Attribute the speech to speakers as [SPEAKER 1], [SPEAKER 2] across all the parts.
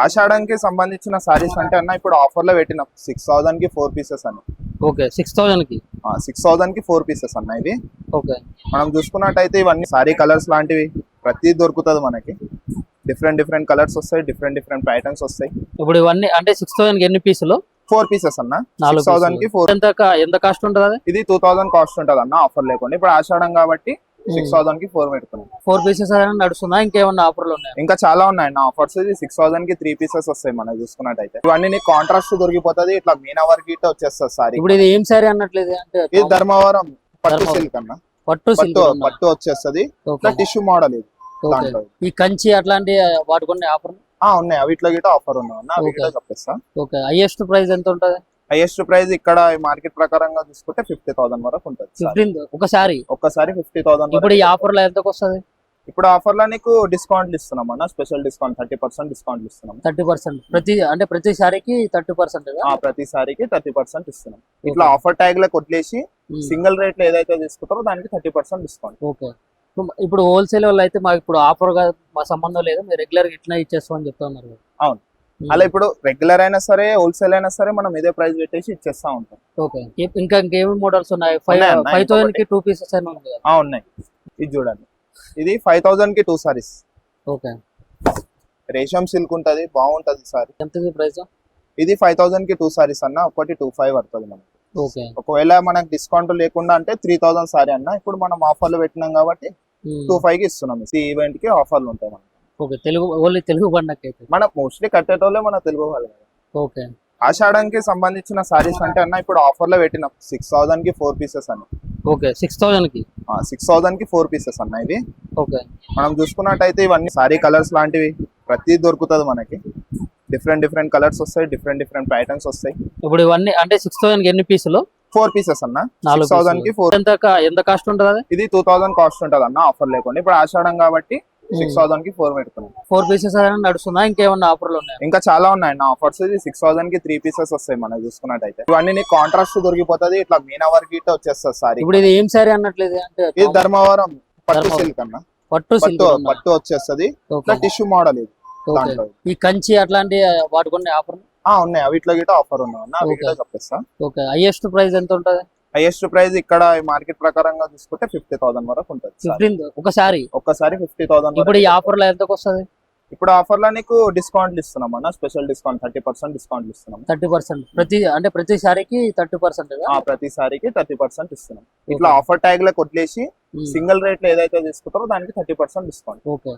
[SPEAKER 1] ఆషాఢంకి సంబంధించిన సారీస్ అంటే అన్న ఇప్పుడు ఆఫర్ లో పెట్టిన 6000 కి 4 పీసెస్ అని.
[SPEAKER 2] ఓకే 6000 కి
[SPEAKER 1] 6000 కి 4 పీసెస్ అన్న ఇవి.
[SPEAKER 2] ఓకే
[SPEAKER 1] మనం చూసుకున్నట్టయితే ఇవన్నీ సారీ కలర్స్ లాంటివి ప్రతి దొరుకుతుంది మనకి. డిఫరెంట్ కలర్స్ వస్తాయి, డిఫరెంట్ ప్యాటర్న్స్ వస్తాయి.
[SPEAKER 2] ఇప్పుడు ఇవన్నీ అంటే 6000 కి ఎన్ని పీసులు?
[SPEAKER 1] 4 పీసెస్ అన్న. 6000 కి 4.
[SPEAKER 2] ఎంత కాస్ట్ ఉంటుంది అది?
[SPEAKER 1] ఇది 2000 కాస్ట్ ఉంటుంది అన్న ఆఫర్ లేకుండా. ఇప్పుడు ఆషాఢం కాబట్టి 6000 కి 4 పెడుతున్నాం.
[SPEAKER 2] 4 పీసెస్ అనేది నడుస్తుందా? ఇంకేమన్నా ఆఫర్లు ఉన్నాయి?
[SPEAKER 1] ఇంకా చాలా ఉన్నాయి అన్న ఆఫర్స్. ఇది 6000 కి 3 పీసెస్ వస్తాయి మనం చూసుకున్నట్టయితే. ఇవన్నీ నీకు కాంట్రాస్ట్ దొరికిపోతుంది, ఇట్లా మీనా వర్క్ ఇట్లా వచ్చేస్తుంది సారీ.
[SPEAKER 2] ఇప్పుడు ఇది ఏం సారీ అన్నట్లేదు అంటే
[SPEAKER 1] ఇది ధర్మవరం పట్టు సిల్క్ అన్న. పట్టు వచ్చేస్తుంది, ఇట్లా టిష్యూ మోడల్ ఇది.
[SPEAKER 2] ఈ కంచి అట్లాంటి వాటికి ఆఫర్
[SPEAKER 1] ఉన్నాయి. అవి ఇట్లా గిట్ట ఆఫర్ ఉన్నాయి, చెప్పేస్తా.
[SPEAKER 2] ఓకే హైయెస్ట్ ప్రైస్ ఎంత ఉంటుంది?
[SPEAKER 1] హైయెస్ట్ ప్రైస్ ఇక్కడ మార్కెట్ ప్రకారంగా చూసుకుంటే 50,000 వరకు ఉంటుంది.
[SPEAKER 2] 15 ఒకసారి
[SPEAKER 1] 50,000.
[SPEAKER 2] ఇప్పుడు ఈ ఆఫర్ లో ఎంతకు వస్తుంది?
[SPEAKER 1] ఇప్పుడు ఆఫర్ లో నీకు డిస్కౌంట్లు ఇస్తున్నాం అన్న, స్పెషల్ డిస్కౌంట్ 30% డిస్కౌంట్ ఇస్తున్నాం.
[SPEAKER 2] 30% ప్రతి సారీకి 30%?
[SPEAKER 1] ప్రతి సారీకి 30% ఇస్తున్నాం. ఇట్లా ఆఫర్ ట్యాగ్ లకు వదిలేసి సింగిల్ రేట్ లో ఏదైతే తీసుకుంటారో దానికి 30% డిస్కౌంట్.
[SPEAKER 2] ఓకే ఇప్పుడు హోల్సేల్ వాళ్ళు అయితే మాకు ఇప్పుడు ఆఫర్ గా మా సంబంధం లేదు, మీరు రెగ్యులర్ గా ఇట్లా ఇచ్చేస్తామని చెప్తున్నారు.
[SPEAKER 1] అవును, అలా ఇప్పుడు రెగ్యులర్ అయినా సరే హోల్సేల్ అయినా సరే మనం ఇదే ప్రైస్ పెట్టేసి ఇచ్చేస్తా ఉంటాం.
[SPEAKER 2] ఓకే ఇంకా ఇంకేమి మోడల్స్ ఉన్నాయి? 5000 కి 2 పీసెస్ అయినా
[SPEAKER 1] ఉన్నాయి. ఇది చూడండి, ఇది 5000 కి 2 సారీస్.
[SPEAKER 2] ఓకే
[SPEAKER 1] రేషం సిల్క్ ఉంటది, బాగుంటది సారీ.
[SPEAKER 2] ఎంత ప్రైస్?
[SPEAKER 1] ఇది 5000 కి 2 సారీస్ అన్న. ఒకటి 25 పడుతుంది మనకి.
[SPEAKER 2] ఓకే
[SPEAKER 1] ఒకవేళ మనకు డిస్కౌంట్ లేకుండా అంటే 3000 సారీ అన్న. ఇప్పుడు మనం ఆఫర్లు పెట్టినాం కాబట్టి 25 కి ఇస్తున్నాం. ఈ ఈవెంట్ కి ఆఫర్లు ఉంటాయి మనకి.
[SPEAKER 2] ఓకే ఓన్లీ తెలుగు పండగ అయితే
[SPEAKER 1] మనం మోస్ట్లీ కట్టేటోళ్ళే మన తెలుగు వాళ్ళు.
[SPEAKER 2] ఓకే
[SPEAKER 1] ఆషాఢంకి సంబంధించిన సారీస్ అంటే అన్న ఇప్పుడు ఆఫర్ లో పెట్టిన 6000 కి 4 పీసెస్ అని.
[SPEAKER 2] ఓకే 6000 కి
[SPEAKER 1] 4 పీసెస్ అన్న ఇవి.
[SPEAKER 2] ఓకే
[SPEAKER 1] మనం చూసుకున్నట్టయితే ఇవన్నీ సారీ కలర్స్ లాంటివి ప్రతి దొరుకుతుంది మనకి. డిఫరెంట్ కలర్స్ వస్తాయి, డిఫరెంట్ ప్యాటర్న్స్ వస్తాయి.
[SPEAKER 2] ఇప్పుడు ఇవన్నీ అంటే 6000 కి ఎన్ని పీసులు?
[SPEAKER 1] 4 పీసెస్ అన్న. 6000 కి 4.
[SPEAKER 2] ఎంత కాస్ట్ ఉంటుంది అది?
[SPEAKER 1] ఇది 2000 కాస్ట్ ఉంటుంది అన్న ఆఫర్ లేకుండా. ఇప్పుడు ఆషాఢం కాబట్టి 6000 కి 4 పెడుతున్నాం.
[SPEAKER 2] 4 పీసెస్ అనేది నడుస్తుందా? ఇంకేమన్నా ఆఫర్లు ఉన్నాయి?
[SPEAKER 1] ఇంకా చాలా ఉన్నాయి అన్న ఆఫర్స్. ఇది 6000 కి 3 పీసెస్ వస్తాయి మనం చూసుకున్నట్టయితే. ఇవన్నీ నీకు కాంట్రాస్ట్ దొరికిపోతుంది, ఇట్లా మీనా వర్క్ ఇట్లా వచ్చేస్తుంది సారీ.
[SPEAKER 2] ఇప్పుడు ఇది ఏం సారీ అన్నట్లేదు అంటే?
[SPEAKER 1] ఇది ధర్మవరం పట్టు సిల్క్ అన్న. పట్టు వచ్చేస్తుంది, ఇట్లా టిష్యూ మోడల్ ఇది.
[SPEAKER 2] ఈ కంచి అట్లాంటి వాటికి ఆఫర్
[SPEAKER 1] ఉన్నాయి. అవి ఇట్లా గిట్ట ఆఫర్ ఉన్నాయి, చెప్పేస్తా.
[SPEAKER 2] ఓకే హైయెస్ట్ ప్రైస్ ఎంత ఉంటుంది?
[SPEAKER 1] హైయెస్ట్ ప్రైస్ ఇక్కడ మార్కెట్ ప్రకారంగా చూసుకుంటే 50,000 వరకు ఉంటుంది.
[SPEAKER 2] 15 ఒకసారి
[SPEAKER 1] 50,000.
[SPEAKER 2] ఇప్పుడు ఈ ఆఫర్ లో ఎంతకు వస్తుంది?
[SPEAKER 1] ఇప్పుడు ఆఫర్ లో నీకు డిస్కౌంట్లు ఇస్తున్నాం అన్న, స్పెషల్ డిస్కౌంట్ 30% డిస్కౌంట్ ఇస్తున్నాం.
[SPEAKER 2] 30% ప్రతి సారీకి 30%?
[SPEAKER 1] ప్రతి సారీకి 30% ఇస్తున్నాం. ఇట్లా ఆఫర్ ట్యాగ్ లకు వదిలేసి సింగిల్ రేట్ లో ఏదైతే తీసుకుంటారో దానికి 30% డిస్కౌంట్.
[SPEAKER 2] ఓకే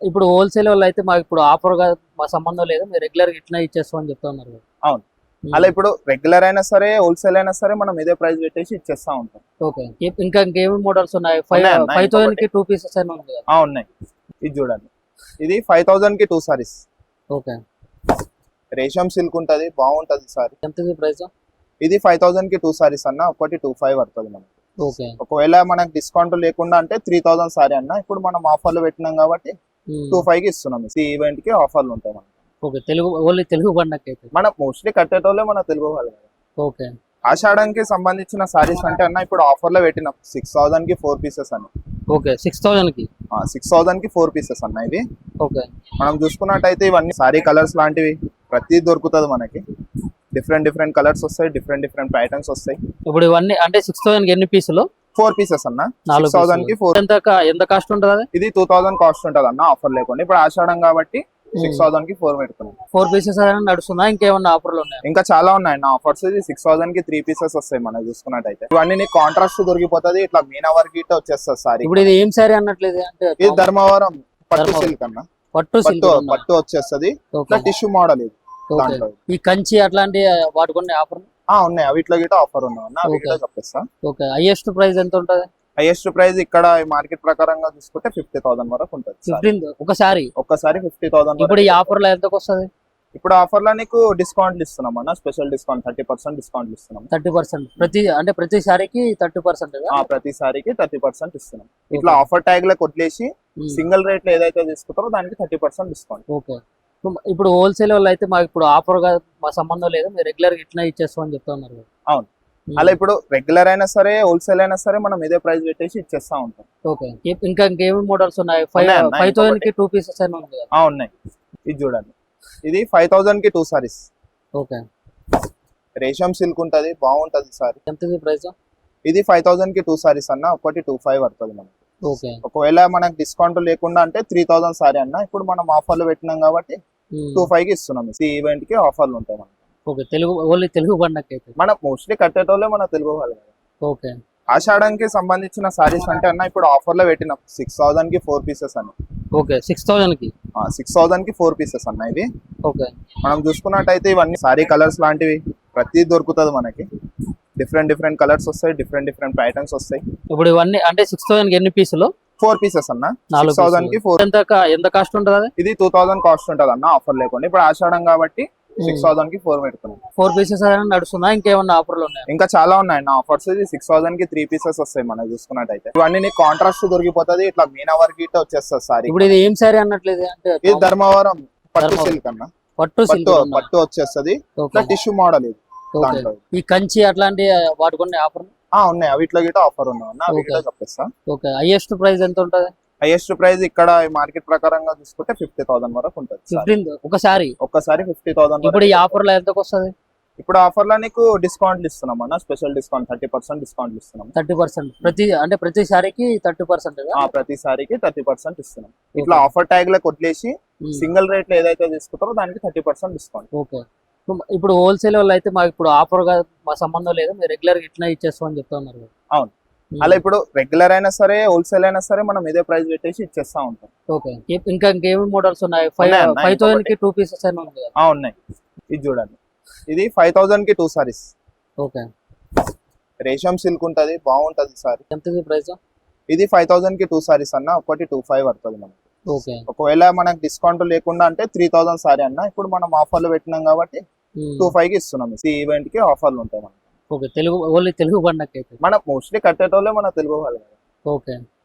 [SPEAKER 2] ఇప్పుడు హోల్సేల్ వాళ్ళు అయితే మాకు ఇప్పుడు ఆఫర్ గా మా సంబంధం లేదు, మీరు రెగ్యులర్ గా ఇట్లా ఇచ్చేస్తామని చెప్తున్నారు.
[SPEAKER 1] అవును, అలా ఇప్పుడు రెగ్యులర్ అయినా సరే హోల్సేల్ అయినా సరే మనం ఇదే ప్రైస్ పెట్టేసి ఇచ్చేస్తా ఉంటాం.
[SPEAKER 2] ఓకే ఇంకా ఇంకేమి మోడల్స్ ఉన్నాయి? 5000 కి 2 పీసెస్ అయినా
[SPEAKER 1] ఉన్నాయి. ఇది చూడండి, ఇది 5000 కి 2 సారీస్.
[SPEAKER 2] ఓకే
[SPEAKER 1] రేషం సిల్క్ ఉంటది, బాగుంటది సారీ.
[SPEAKER 2] ఎంత ప్రైస్?
[SPEAKER 1] ఇది 5000 కి 2 సారీస్ అన్న. ఒకటి 25 పడుతుంది మనకి.
[SPEAKER 2] ఓకే
[SPEAKER 1] ఒకవేళ మనకు డిస్కౌంట్ లేకుండా అంటే 3000 సారీ అన్న. ఇప్పుడు మనం ఆఫర్లు పెట్టినాం కాబట్టి 25 కి ఇస్తున్నాం. ఈ ఈవెంట్ కి ఆఫర్లు ఉంటాయి మనకి.
[SPEAKER 2] ఓకే ఓన్లీ తెలుగు పండగ అయితే
[SPEAKER 1] మనం మోస్ట్లీ కట్టేటోళ్ళే మన తెలుగు వాళ్ళు.
[SPEAKER 2] ఓకే
[SPEAKER 1] ఆషాఢంకి సంబంధించిన సారీస్ అంటే అన్న ఇప్పుడు ఆఫర్ లో పెట్టిన 6000 కి 4 పీసెస్ అని.
[SPEAKER 2] ఓకే 6000 కి
[SPEAKER 1] 4 పీసెస్ అన్న ఇవి.
[SPEAKER 2] ఓకే
[SPEAKER 1] మనం చూసుకున్నట్టయితే ఇవన్నీ సారీ కలర్స్ లాంటివి ప్రతి దొరుకుతుంది మనకి. డిఫరెంట్ కలర్స్ వస్తాయి, డిఫరెంట్ ప్యాటర్న్స్ వస్తాయి.
[SPEAKER 2] ఇప్పుడు ఇవన్నీ అంటే 6000 కి ఎన్ని పీసులు?
[SPEAKER 1] 4 పీసెస్ అన్న. 6000 కి 4.
[SPEAKER 2] ఎంత కాస్ట్ ఉంటుంది అది?
[SPEAKER 1] ఇది 2000 కాస్ట్ ఉంటుంది అన్న ఆఫర్ లేకుండా. ఇప్పుడు ఆషాఢం కాబట్టి 6000 కి 4 పెడుతున్నాం.
[SPEAKER 2] 4 పీసెస్ అనేది నడుస్తుందా? ఇంకేమన్నా ఆఫర్లు ఉన్నాయి?
[SPEAKER 1] ఇంకా చాలా ఉన్నాయి అన్న ఆఫర్స్. ఇది 6000 కి 3 పీసెస్ వస్తాయి మనం చూసుకున్నట్టయితే. ఇవన్నీ నీకు కాంట్రాస్ట్ దొరికిపోతుంది, ఇట్లా మీనా వర్క్ ఇట్లా వచ్చేస్తుంది సారీ.
[SPEAKER 2] ఇప్పుడు ఇది ఏం సారీ అన్నట్లేదు అంటే?
[SPEAKER 1] ఇది ధర్మవరం పట్టు సిల్క్ అన్న. పట్టు వచ్చేస్తుంది, ఇట్లా టిష్యూ మోడల్ ఇది.
[SPEAKER 2] ఈ కంచి అట్లాంటి వాటికి ఆఫర్
[SPEAKER 1] ఉన్నాయి. అవి ఇట్లా గిట్ట ఆఫర్ ఉన్నాయి, చెప్పేస్తా.
[SPEAKER 2] ఓకే హైయెస్ట్ ప్రైస్ ఎంత ఉంటుంది?
[SPEAKER 1] హైయెస్ట్ ప్రైస్ ఇక్కడ మార్కెట్ ప్రకారంగా చూసుకుంటే 50,000 వరకు ఉంటుంది.
[SPEAKER 2] 15 ఒకసారి
[SPEAKER 1] 50,000.
[SPEAKER 2] ఇప్పుడు ఈ ఆఫర్ లో ఎంతకు వస్తుంది?
[SPEAKER 1] ఇప్పుడు ఆఫర్ లో నీకు డిస్కౌంట్లు ఇస్తున్నాం అన్న, స్పెషల్ డిస్కౌంట్ 30% డిస్కౌంట్ ఇస్తున్నాం.
[SPEAKER 2] 30% ప్రతి సారీకి 30%?
[SPEAKER 1] ప్రతి సారీకి 30% ఇస్తున్నాం. ఇట్లా ఆఫర్ ట్యాగ్ లకు వదిలేసి సింగిల్ రేట్ లో ఏదైతే తీసుకుంటారో దానికి 30% డిస్కౌంట్.
[SPEAKER 2] ఓకే ఇప్పుడు హోల్సేల్ వాళ్ళు అయితే మాకు ఇప్పుడు ఆఫర్ గా మా సంబంధం లేదు, మీరు రెగ్యులర్ గా ఇట్లా ఇచ్చేస్తామని చెప్తున్నారు.
[SPEAKER 1] అవును, అలా ఇప్పుడు రెగ్యులర్ అయినా సరే హోల్సేల్ అయినా సరే మనం ఇదే ప్రైస్ పెట్టేసి ఇచ్చేస్తా ఉంటాం.
[SPEAKER 2] ఓకే ఇంకా ఇంకేమి మోడల్స్ ఉన్నాయి? 5000 కి 2 పీసెస్ అయినా
[SPEAKER 1] ఉన్నాయి. ఇది చూడండి, ఇది 5000 కి 2 సారీస్.
[SPEAKER 2] ఓకే.
[SPEAKER 1] రేషం సిల్క్ ఉంటది, బాగుంటది సారీ.
[SPEAKER 2] ఎంత ఇది ప్రైస్?
[SPEAKER 1] ఇది 5000 కి 2 సారీస్ అన్న, ఒకటి 25 పడుతుంది మనకి.
[SPEAKER 2] ఓకే.
[SPEAKER 1] ఒకవేళ మనకి డిస్కౌంట్ లేకుండా అంటే 3000 సారీ అన్న. ఇప్పుడు మనం ఆఫర్లు పెట్టినాం కాబట్టి 25 కి ఇస్తున్నాం. ఈ ఈవెంట్ కి ఆఫర్లు ఉంటాయి మనకి.
[SPEAKER 2] ఓకే. తెలుగు ఓన్లీ తెలుగు పండగకి అయితే.
[SPEAKER 1] మన మోస్ట్లీ కట్టేటోళ్ళే మన తెలుగు వాళ్ళు కదా.
[SPEAKER 2] ఓకే.
[SPEAKER 1] ఆషాఢంకి సంబంధించిన సారీస్ అంటే అన్న ఇప్పుడు ఆఫర్ లో పెట్టినాం 6000 కి 4 పీసెస్ అన్న.
[SPEAKER 2] ఓకే. 6000 కి
[SPEAKER 1] 6000 కి 4 పీసెస్ అన్న. ఇవి
[SPEAKER 2] ఓకే.
[SPEAKER 1] మనం చూసుకున్నట్టయితే ఇవన్నీ సారీ కలర్స్ లాంటివి ప్రతి దొరుకుతుంది మనకి. డిఫరెంట్ కలర్స్ వస్తాయి, డిఫరెంట్ ప్యాటర్న్స్ వస్తాయి.
[SPEAKER 2] ఇప్పుడు ఇవన్నీ అంటే 6000 కి ఎన్ని పీసులు?
[SPEAKER 1] 4 పీసెస్ అన్న.
[SPEAKER 2] 4
[SPEAKER 1] 6000 కి 4.
[SPEAKER 2] ఎంత కాస్ట్ ఉంటుంది అది?
[SPEAKER 1] ఇది 2000 కాస్ట్ ఉంటుంది అన్న ఆఫర్ లేకుండా. ఇప్పుడు ఆషాఢం కాబట్టి 6000 కి 4 పెడుతున్నాం.
[SPEAKER 2] 4 పీసెస్ అనేది నడుస్తుందా? ఇంకేమన్నా ఆఫర్లు ఉన్నాయా?
[SPEAKER 1] ఇంకా చాలా ఉన్నాయి అన్న ఆఫర్స్. ఇది 6000 కి 3 పీసెస్ వస్తాయి మనం చూసుకున్నట్టయితే. ఇవన్నీ నీకు కాంట్రాస్ట్ దొరికిపోతుంది, ఇట్లా మీనా వర్క్ ఇట్లా వచ్చేస్తుంది సారీ.
[SPEAKER 2] ఇప్పుడు ఇది ఏం సారీ అన్నట్లేదు అంటే
[SPEAKER 1] ఇది ధర్మవరం పట్టు
[SPEAKER 2] ధర్మవరం.
[SPEAKER 1] సిల్క్ అన్న.
[SPEAKER 2] పట్టు సిల్క్ ఉందా?
[SPEAKER 1] పట్టు వచ్చేస్తుంది.
[SPEAKER 2] ఓకే.
[SPEAKER 1] ఇట్లా టిష్యూ మోడల్ ఇది
[SPEAKER 2] ఓకే.
[SPEAKER 1] దాంట్లో.
[SPEAKER 2] ఈ కంచి అట్లాంటి వాటికి ఉన్నాయి ఆఫర్?
[SPEAKER 1] ఉన్నాయి, అవిట్లో గిట్ట ఆఫర్ ఉన్నాయి అన్న. అవి
[SPEAKER 2] ఓకే.
[SPEAKER 1] గిట్ట చెప్పేస్తా.
[SPEAKER 2] ఓకే. హైయెస్ట్ ప్రైస్ ఎంత ఉంటది?
[SPEAKER 1] హైయెస్ట్ ప్రైస్ ఇక్కడ మార్కెట్ ప్రకారంగా చూసుకుంటే 50,000 వరకు ఉంటుంది.
[SPEAKER 2] 15 ఒకసారి.
[SPEAKER 1] ఒక్కసారి 50,000.
[SPEAKER 2] ఇప్పుడు ఈ ఆఫర్ లో ఎంతకు వస్తుంది?
[SPEAKER 1] ఇప్పుడు ఆఫర్ లో నీకు డిస్కౌంట్లు ఇస్తున్నాం అన్న, స్పెషల్ డిస్కౌంట్ 30% డిస్కౌంట్ ఇస్తున్నాం.
[SPEAKER 2] 30% ప్రతి సారీకి 30%?
[SPEAKER 1] ప్రతిసారికి 30% ఇస్తున్నాం. ఇట్లా ఆఫర్ ట్యాగ్ లకు వదిలేసి సింగిల్ రేట్ లో ఏదైతే తీసుకుంటారో దానికి 30% డిస్కౌంట్.
[SPEAKER 2] ఓకే. ఇప్పుడు హోల్సేల్ వాళ్ళు అయితే మాకు ఇప్పుడు ఆఫర్ గా మా సంబంధం లేదు, మీరు రెగ్యులర్ ఇట్లా ఇచ్చేస్తామని చెప్తున్నారు.
[SPEAKER 1] అవును. అలా ఇప్పుడు రెగ్యులర్ అయినా సరే హోల్సేల్ అయినా సరే మనం ఇదే ప్రైస్ పెట్టేసి ఇచ్చేస్తా ఉంటాం.
[SPEAKER 2] ఓకే. ఇంకా ఇంకేమి మోడల్స్ ఉన్నాయి?
[SPEAKER 1] ఉన్నాయి అన్న,
[SPEAKER 2] 5000 కి 2 పీసెస్ అని ఉంది కదా?
[SPEAKER 1] ఉన్నాయి. ఇది చూడండి, ఇది 5000 కి 2 సారీస్.
[SPEAKER 2] ఓకే.
[SPEAKER 1] రేషం సిల్క్ ఉంటది, బాగుంటది సారీ.
[SPEAKER 2] ఎంత ఇది ప్రైస్?
[SPEAKER 1] ఇది 5000 కి 2 సారీస్ అన్న, ఒకటి 25 పడుతుంది మనకి.
[SPEAKER 2] ఓకే.
[SPEAKER 1] ఒకవేళ మనకి డిస్కౌంట్ లేకుండా అంటే 3000 సారీ అన్న. ఇప్పుడు మనం ఆఫర్లు పెట్టినాం కాబట్టి 25 కి ఇస్తున్నాం. ఈ ఈవెంట్ కి ఆఫర్లు ఉంటాయి మనకి.
[SPEAKER 2] ఓకే. తెలుగు ఓన్లీ తెలుగు పండగకి అయితే.
[SPEAKER 1] మన మోస్ట్లీ కట్టేటోళ్ళే మన తెలుగు వాళ్ళు కదా.
[SPEAKER 2] ఓకే.